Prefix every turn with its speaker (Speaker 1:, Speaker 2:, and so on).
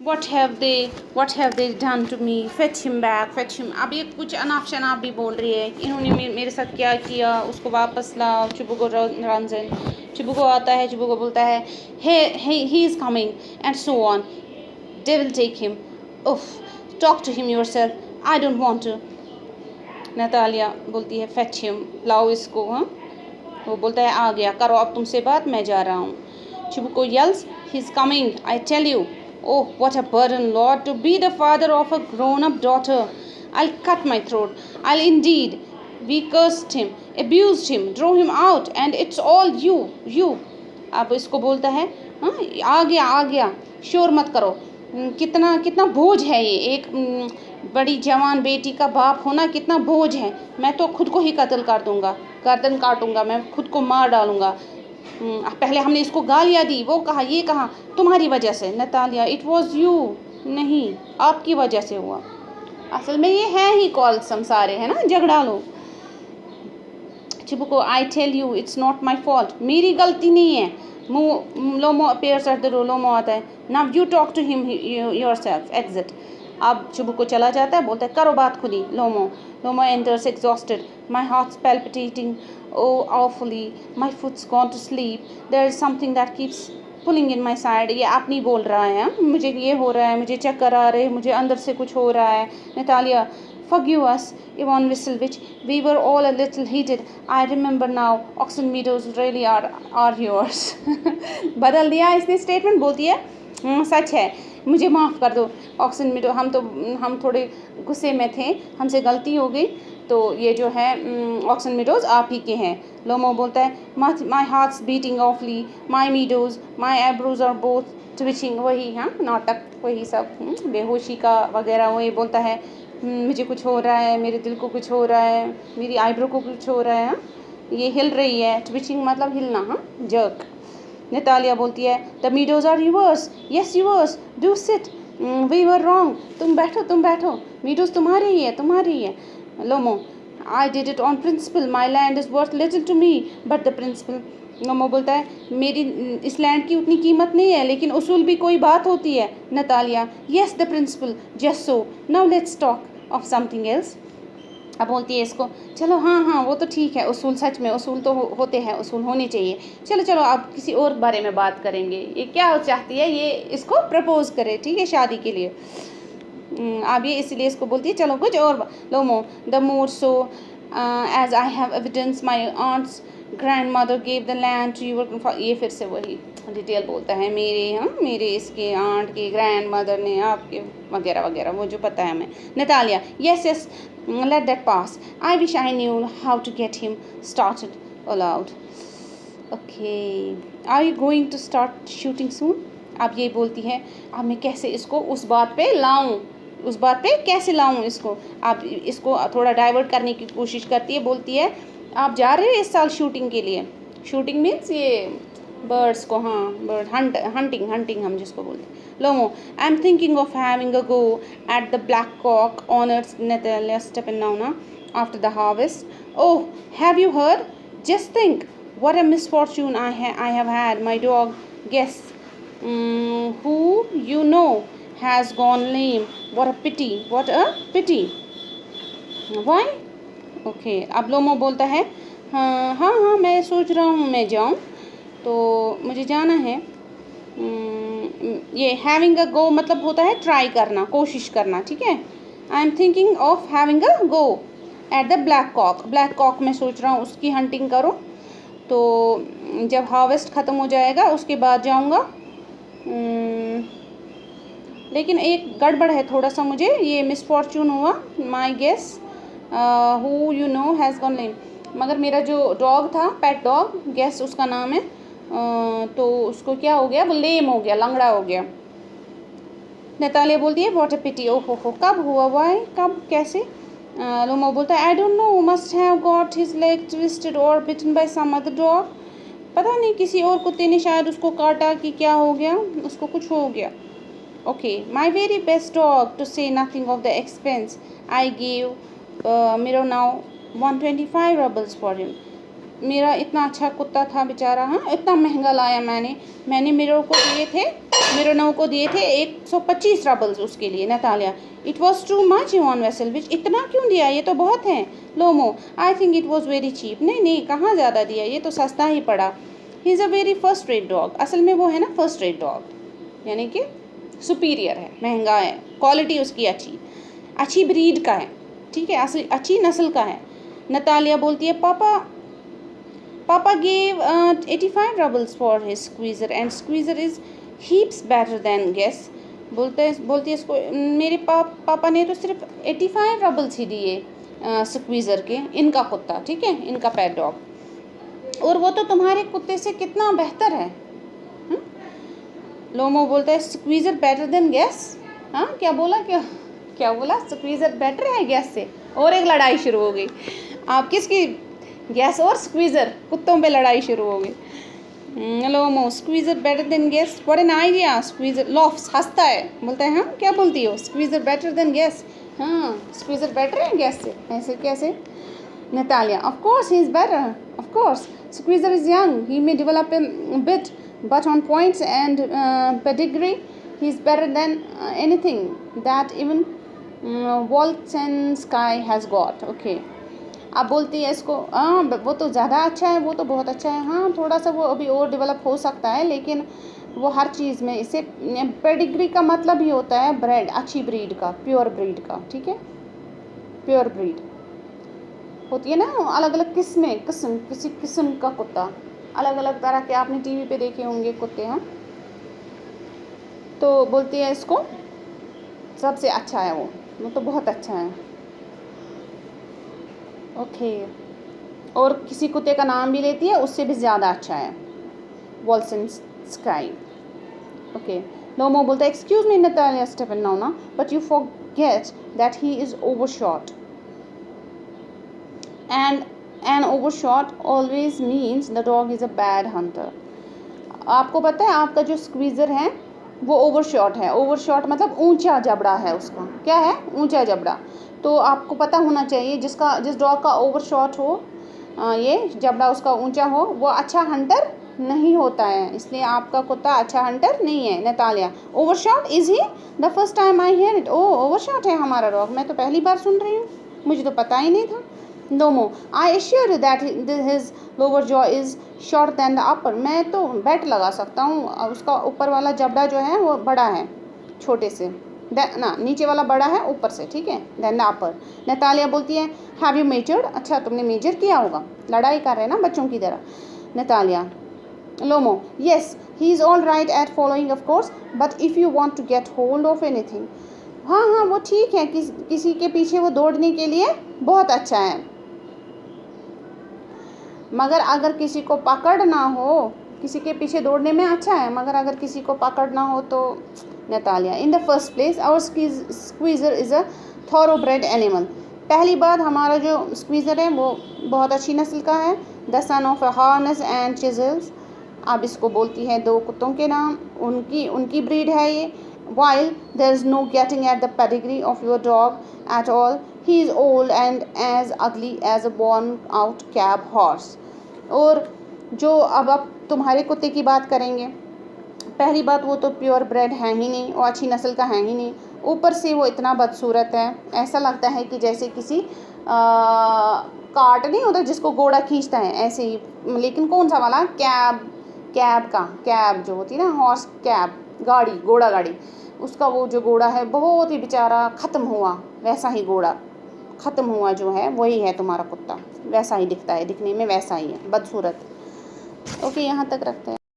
Speaker 1: what have they done to me, fetch him back, fetch him। अब ये कुछ अनाप शनाप भी बोल रही है, इन्होंने मेरे साथ क्या किया, उसको वापस लाओ। चिबुको runs in, चिबुको आता है, चिबुको बोलता है he is coming and so on, they will take him, uff, talk to him yourself, I don't want to। Natalia बोलती है fetch him, लाओ इसको। हाँ, वो बोलता है आ गया, करो अब तुमसे बात, मैं जा रहा हूँ। चिबुको yells, he is coming, I tell you। Oh, what a burden, Lord, to be the father of a grown-up daughter. I'll cut my throat. I'll indeed. We cursed him, abused him, drove him out, and it's all you। अब इसको बोलता है हाँ, आ गया, शोर मत करो। कितना कितना बोझ है ये, एक बड़ी जवान बेटी का बाप होना कितना बोझ है। मैं तो खुद को ही कत्ल कर दूंगा, गर्दन काटूंगा, मैं खुद को मार डालूंगा। पहले हमने इसको गालियाँ दी, वो कहा, ये कहा, तुम्हारी वजह से। नतालिया, इट वॉज यू, नहीं आपकी वजह से हुआ। असल में ये है ही कॉल्सम सारे, है ना, झगड़ा लो। Chibuko, I tell you it's not my fault, मेरी गलती नहीं है। Lomo appears at the door, Lomo आता है। Now you talk to him yourself, exit. अब चिबुको चला जाता है, बोलता है करो बात खुली। Lomov enters exhausted, my heart's palpitating, oh awfully, my foot's gone to sleep, there is something that keeps pulling in my side। ये आप नहीं बोल रहा है, मुझे ये हो रहा है, मुझे चक्कर आ रहे हैं, मुझे अंदर से कुछ हो रहा है। Natalia, forgive us, Yvonne Visselvich, we were all a little heated, I remember now, Oxen Meadows really are yours। बदल दिया इसने स्टेटमेंट, बोलती है सच है, मुझे माफ़ कर दो ऑक्सन मीडो, हम थोड़े गुस्से में थे, हमसे गलती हो गई, तो ये जो है ऑक्सन मीडोज़ आप ही के हैं। लोमो बोलता है my heart's beating awfully, my meadows, my eyebrows are both twitching, वही हाँ नाटक, वही सब बेहोशी का वगैरह। वही बोलता है मुझे कुछ हो रहा है, मेरे दिल को कुछ हो रहा है, मेरी आईब्रो को कुछ हो रहा है, हाँ ये हिल रही है। ट्विचिंग मतलब हिलना, हाँ जर्क। नतालिया बोलती है the meadows are yours, yes yours, do sit, we were wrong, तुम बैठो, मीडोज़ तुम्हारी ही है। Lomov, I did it on principle, my land is worth little to me but the principle. Lomov बोलता है मेरी इस लैंड की उतनी कीमत नहीं है, लेकिन उसूल भी कोई बात होती है। Natalia, yes the principal, just so, now let's talk of something else. अब बोलती है इसको चलो हाँ वो तो ठीक है, उसूल सच में उसूल तो होते हैं, उसूल होने चाहिए, चलो अब किसी और बारे में बात करेंगे। ये क्या चाहती है, ये इसको प्रपोज करे, ठीक है, शादी के लिए। अब ये इसलिए इसको बोलती है चलो कुछ और। Lomov, the more so as I have evidence my aunt's grandmother gave the land to your. ये फिर से वही डिटेल बोलता है, मेरे इसके आंट के ग्रैंड मदर ने आपके वगैरह वगैरह, वो जो पता है हमें। Natalia, yes let that pass, I wish I knew how to get him started aloud। Okay, are you going to start shooting soon? अब ये बोलती है अब मैं कैसे इसको उस बात पे कैसे लाऊं इसको। अब इसको थोड़ा डाइवर्ट करने की कोशिश करती है, बोलती है आप जा रहे हो इस साल शूटिंग के लिए। शूटिंग मीन्स ये बर्ड्स को, हाँ बर्ड हंटिंग हम जिसको बोलते हैं। Lomo, I'm thinking of having a go at the black cock honors Natalia Stepanova after the harvest. Oh, have you heard? Just think, what a misfortune I have had. My dog, guess, who you know has gone lame. What a pity. Why? Okay, अब लोमो बोलता है हाँ मैं सोच रहा हूँ मैं जाऊँ, तो मुझे जाना है। ये हैविंग अ गो मतलब होता है ट्राई करना, कोशिश करना, ठीक है। I am thinking of having a go at the black cock मैं सोच रहा हूँ उसकी हंटिंग करूँ, तो जब हार्वेस्ट ख़त्म हो जाएगा उसके बाद जाऊँगा। लेकिन एक गड़बड़ है थोड़ा सा, मुझे ये मिसफॉर्चून हुआ। My guess who you know has gone lame, मगर मेरा जो डॉग था, पेट डॉग, गेस उसका नाम है, तो उसको क्या हो गया, वो लेम हो गया, लंगड़ा हो गया। नतालिया बोलती है व्हाट अ पिटी, ओहो कब हुआ, वाई, कब, कैसे। लोमो बोलता है I don't know, must have got his leg twisted और बिटन बाय सम अदर डॉग, पता नहीं किसी और कुत्ते ने शायद उसको काटा कि क्या हो गया, उसको कुछ हो गया। Okay, my very best dog to say nothing of the expense, I give Miro now 125 rubles for him. मेरा इतना अच्छा कुत्ता था बेचारा, हाँ इतना महंगा लाया मैंने मिरोनोव को दिए थे 125 रबल्स उसके लिए। Natalia, it was too much Ivan Vasilevich, इतना क्यों दिया, ये तो बहुत है। Lomov, I think it was very cheap, नहीं कहाँ ज़्यादा दिया, ये तो सस्ता ही पड़ा। He is a very first rate dog, असल में वो है ना फर्स्ट रेट डॉग, यानी कि सुपीरियर है, महंगा है, क्वालिटी उसकी अच्छी ब्रीड का है, ठीक है, अच्छी नस्ल का है। नतालिया बोलती है पापा gave 85 rubles for his squeezer and squeezer is heaps better than guess। बोलती है इसको, मेरे पापा ने तो सिर्फ 85 रबल्स ही दिए स्क्वीज़र के, इनका कुत्ता, ठीक है, इनका पेट डॉग, और वो तो तुम्हारे कुत्ते से कितना बेहतर है। लोमो बोलता है स्क्वीज़र बेटर देन गैस, हाँ क्या बोला स्क्वीज़र बेटर है गैस से, और एक लड़ाई शुरू हो गई। आप किसकी, गैस और स्क्वीज़र, कुत्तों पे लड़ाई शुरू हो गई। Lomov, Squeezer better than Guess, what an idea. Squeezer laughs, हंसता है, बोलता है हाँ क्या बोलती हो, स्क्वीज़र बेटर देन गैस, हाँ स्क्वीज़र बेटर है गैस से, ऐसे कैसे। Natalia, of course he is better, of course Squeezer is young, he may develop a bit but on points and pedigree he is better than anything that even Wolstenskij has got। okay, अब बोलती है इसको, हाँ वो तो ज़्यादा अच्छा है, वो तो बहुत अच्छा है, हाँ थोड़ा सा वो अभी और डेवलप हो सकता है, लेकिन वो हर चीज़ में, इसे पेडिग्री का मतलब ही होता है ब्रेड, अच्छी ब्रीड का, प्योर ब्रीड का, ठीक है, प्योर ब्रीड होती है ना, अलग अलग किसी किस्म का कुत्ता, अलग अलग तरह के आपने टीवी पे देखे होंगे कुत्ते, हाँ। तो बोलती है इसको सबसे अच्छा है वो तो बहुत अच्छा है। ओके, और किसी कुत्ते का नाम भी लेती है, उससे भी ज़्यादा अच्छा है, वॉल्सेनस्काई। ओके, लोमो बोलता है excuse me Natalia Stefanovna, but you forget that he is overshot and an overshot always means the dog is a bad hunter। आपको पता है आपका जो स्क्वीज़र है वो ओवरशॉट है, ओवरशॉट मतलब ऊंचा जबड़ा है उसका, क्या है, ऊंचा जबड़ा। तो आपको पता होना चाहिए जिस डॉग का ओवरशॉट हो, ये जबड़ा उसका ऊंचा हो, वो अच्छा हंटर नहीं होता है, इसलिए आपका कुत्ता अच्छा हंटर नहीं है। Natalia, overshot is he, the first time I hear it, overshot है हमारा डॉग, मैं तो पहली बार सुन रही हूँ, मुझे तो पता ही नहीं था। Nomo, I assure you that his lower jaw is shorter than the upper। मैं तो बेट लगा सकता हूँ, उसका ऊपर वाला जबड़ा जो है वो बड़ा है छोटे से, ना नीचे वाला बड़ा है ऊपर से, ठीक है, देन द अपर। नतालिया बोलती है हैव यू मेजर्ड, अच्छा तुमने मेजर किया होगा, लड़ाई कर रहे हैं ना बच्चों की तरह। Natalia, Lomov, yes he is all right at following of course, but if you want to get hold of anything, हाँ वो ठीक है, किसी के पीछे वो दौड़ने के लिए बहुत अच्छा है, मगर अगर किसी को पकड़ना हो, किसी के पीछे दौड़ने में अच्छा है, मगर अगर किसी को पकड़ना हो तो। Natalia, in the first place our Squeezer is a thoroughbred animal. पहली बात, हमारा जो स्क्वीज़र है वो बहुत अच्छी नस्ल का है, the son of harness and chisels. अब इसको बोलती है दो कुत्तों के नाम, उनकी ब्रीड है ये। while there is no getting at the pedigree of your dog at all, he is old and as ugly as a worn out cab horse। और जो अब आप तुम्हारे कुत्ते की बात करेंगे, पहली बात वो तो प्योर ब्रेड है ही नहीं, वो अच्छी नस्ल का है ही नहीं, ऊपर से वो इतना बदसूरत है, ऐसा लगता है कि जैसे किसी कार्ट नहीं होता जिसको घोड़ा खींचता है, ऐसे ही, लेकिन कौन सा वाला, कैब जो होती है ना, हॉर्स कैब, घोड़ा गाड़ी, उसका वो जो घोड़ा है बहुत ही बेचारा ख़त्म हुआ, वैसा ही घोड़ा ख़त्म हुआ जो है वही है तुम्हारा कुत्ता, वैसा ही दिखता है, दिखने में वैसा ही है, बदसूरत। ओके, यहाँ तक रखते हैं।